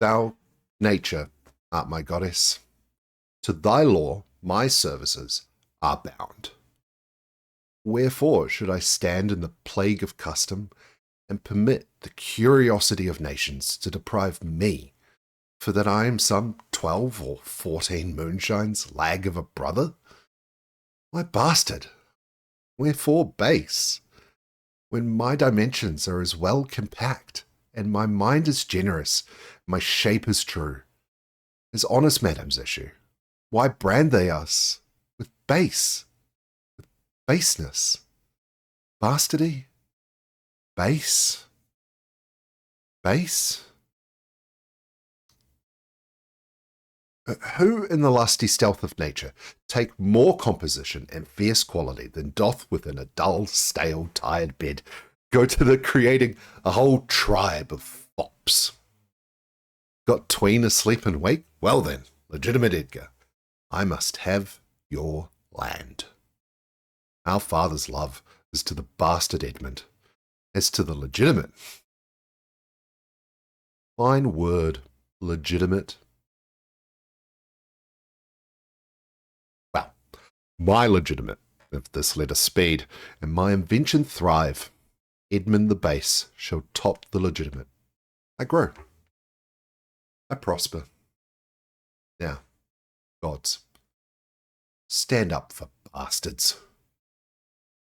Thou, nature, art my goddess. To thy law my services are bound. Wherefore should I stand in the plague of custom and permit the curiosity of nations to deprive me, for that I am some 12 or 14 moonshines lag of a brother? Why, bastard, wherefore base, when my dimensions are as well compact, and my mind is generous, my shape is true, as honest madams issue? Why brand they us with baseness, bastardy, base? Who in the lusty stealth of nature take more composition and fierce quality than doth within a dull, stale, tired bed go to the creating a whole tribe of fops? Got tween asleep and wake? Well then, legitimate Edgar, I must have your land. Our father's love is to the bastard Edmund, as to the legitimate. Fine word, legitimate. Well, my legitimate, if this letter speed, and my invention thrive, Edmund the base shall top the legitimate. I grow. I prosper. Now, gods, stand up for bastards.